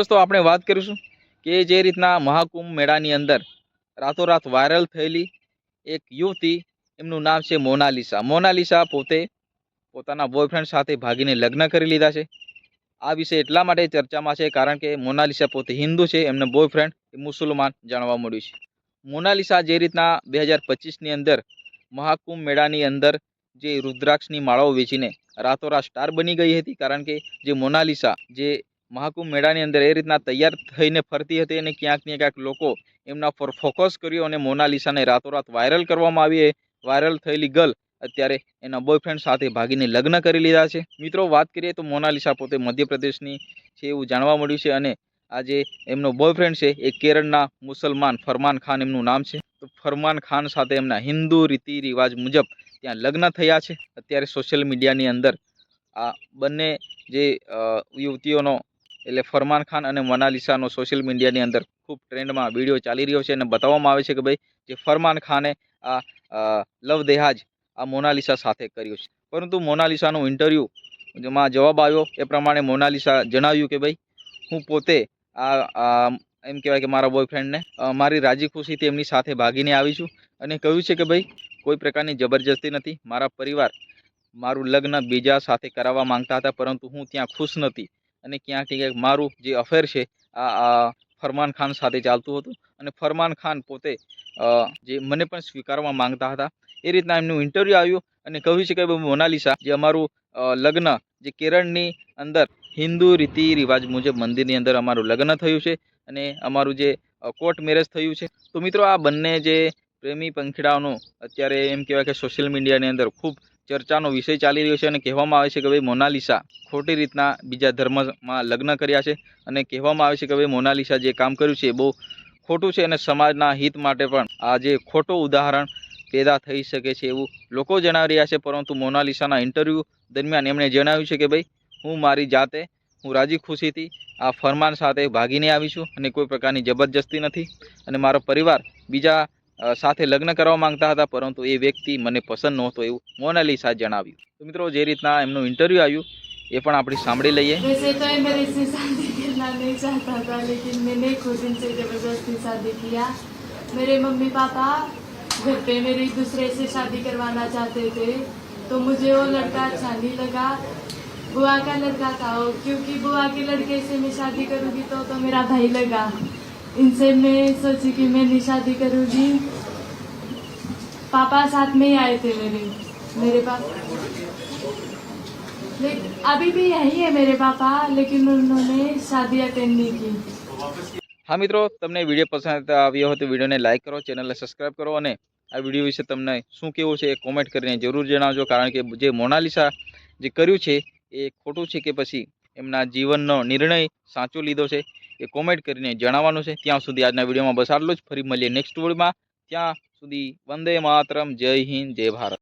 दोस्तों આપણે વાત કરીશું કે જે રીતના મહાકુંભ મેળાની અંદર રાતોરાત વાયરલ થયેલી એક યુવતી, એમનું નામ છે મોનાલિસા. મોનાલિસા પોતે પોતાના બોયફ્રેન્ડ સાથે ભાગીને લગ્ન કરી લીધા છે. આ વિષય એટલા માટે ચર્ચામાં છે કારણ કે મોનાલિસા પોતે હિન્દુ છે, એમને બોયફ્રેન્ડ મુસલમાન જાણવા મળ્યું છે. મોનાલિસા જે રીતના 2025ની અંદર મહાકુંભ મેળાની અંદર જે રુદ્રાક્ષની માળાઓ વેચીને રાતોરાત સ્ટાર બની ગઈ હતી, કારણ કે જે મોનાલિસા જે મહાકુંભ મેળાની અંદર એ રીતના તૈયાર થઈને ફરતી હતી અને ક્યાંક ને ક્યાંક લોકો એમના પર ફોકસ કર્યો અને મોનાલિસાને રાતોરાત વાયરલ કરવામાં આવી. વાયરલ થયેલી ગર્લ અત્યારે એના બોયફ્રેન્ડ સાથે ભાગીને લગ્ન કરી લીધા છે. મિત્રો વાત કરીએ તો મોનાલિસા પોતે મધ્યપ્રદેશની છે એવું જાણવા મળ્યું છે અને આ જે એમનો બોયફ્રેન્ડ છે એ કેરળના મુસલમાન ફરમાન ખાન એમનું નામ છે. તો ફરમાન ખાન સાથે એમના હિન્દુ રીતિ રિવાજ મુજબ ત્યાં લગ્ન થયા છે. અત્યારે સોશિયલ મીડિયાની અંદર આ બંને જે યુવતીઓનો એટલે ફરમાન ખાન અને મોનાલિસાનો સોશિયલ મીડિયાની અંદર ખૂબ ટ્રેન્ડમાં વિડીયો ચાલી રહ્યો છે અને બતાવવામાં આવે છે કે ભાઈ જે ફરમાન ખાને આ લવ દેહાજ આ મોનાલિસા સાથે કર્યું છે. પરંતુ મોનાલિસાનું ઇન્ટરવ્યૂમાં જવાબ આવ્યો એ પ્રમાણે મોનાલિસા જણાવ્યું કે ભાઈ હું પોતે આ એમ કહેવાય કે મારા બોયફ્રેન્ડને મારી રાજી ખુશીથી એમની સાથે ભાગીને આવી છું અને કહ્યું છે કે ભાઈ કોઈ પ્રકારની જબરજસ્તી નથી. મારા પરિવાર મારું લગ્ન બીજા સાથે કરાવવા માંગતા હતા, પરંતુ હું ત્યાં ખુશ નથી અને ક્યાંક મારું જે અફેર છે આ ફરમાન ખાન સાથે ચાલતું હતું અને ફરમાન ખાન પોતે જે મને પણ સ્વીકારવા માંગતા હતા. એ રીતના એમનું ઇન્ટરવ્યૂ આવ્યું અને કહ્યું છે કે મોનાલિસા જે અમારું લગ્ન જે કેરળની અંદર હિન્દુ રીતિ રિવાજ મુજબ મંદિરની અંદર અમારું લગ્ન થયું છે અને અમારું જે કોર્ટ મેરેજ થયું છે. તો મિત્રો આ બંને જે પ્રેમી પંખીડાઓનું અત્યારે એમ કહેવાય કે સોશિયલ મીડિયાની અંદર ખૂબ ચર્ચાનો વિષય ચાલી રહ્યો છે અને કહેવામાં આવે છે કે ભાઈ મોનાલિસા ખોટી રીતના બીજા ધર્મમાં લગ્ન કર્યા છે અને કહેવામાં આવે છે કે ભાઈ મોનાલિસા જે કામ કર્યું છે એ બહુ ખોટું છે અને સમાજના હિત માટે પણ આ જે ખોટું ઉદાહરણ પેદા થઈ શકે છે એવું લોકો જણાવી રહ્યા છે. પરંતુ મોનાલિસાના ઇન્ટરવ્યૂ દરમિયાન એમણે જણાવ્યું છે કે ભાઈ હું મારી જાતે હું રાજી ખુશીથી આ ફરમાન સાથે ભાગીને આવી છું અને કોઈ પ્રકારની જબરજસ્તી નથી અને મારો પરિવાર બીજા સાથે લગ્ન કરવા માંગતા હતા, પરંતુ એ વ્યક્તિ મને પસંદ નહોતો એવું મોનાલિસા જણાવ્યું. તો મિત્રો જે રીતના એમનું ઇન્ટરવ્યૂ આવ્યું એ પણ આપણે સાંભળી લઈએ. वैसे तो मैं इससे शादी करना नहीं चाहता था, लेकिन मैंने खुद इनसे ज़बरदस्ती शादी किया. मेरे मम्मी पापा घर पे मेरी दूसरे से शादी करवाना चाहते थे, तो मुझे वो लड़का अच्छा नहीं लगा. बुआ का लड़का था वो, क्योंकि बुआ के लड़के से मैं शादी करूँगी तो मेरा भाई लगा. इनसे मैं सोची कि मैं नहीं शादी करूँगी. पापा साथ में ही आए थे मेरे पास. अभी भी यही है मेरे पापा, लेकिन उन्होंने शादी अटेंड नहीं की. હા મિત્રો, તમને વિડીયો પસંદ આવ્યો હોય તો વિડીયોને લાઇક કરો, ચેનલને સબસ્ક્રાઈબ કરો અને આ વિડીયો વિશે તમને શું કહેવું છે એ કોમેન્ટ કરીને જરૂર જણાવજો. કારણ કે જે મોનાલિસા જે કર્યું છે એ ખોટું છે કે પછી એમના જીવનનો નિર્ણય સાચો લીધો છે એ કોમેન્ટ કરીને જણાવવાનું છે. ત્યાં સુધી આજના વિડીયોમાં બસ આટલું જ. ફરી મળીએ નેક્સ્ટ વિડીયોમાં. ત્યાં સુધી વંદે માતરમ, જય હિન્દ, જય ભારત.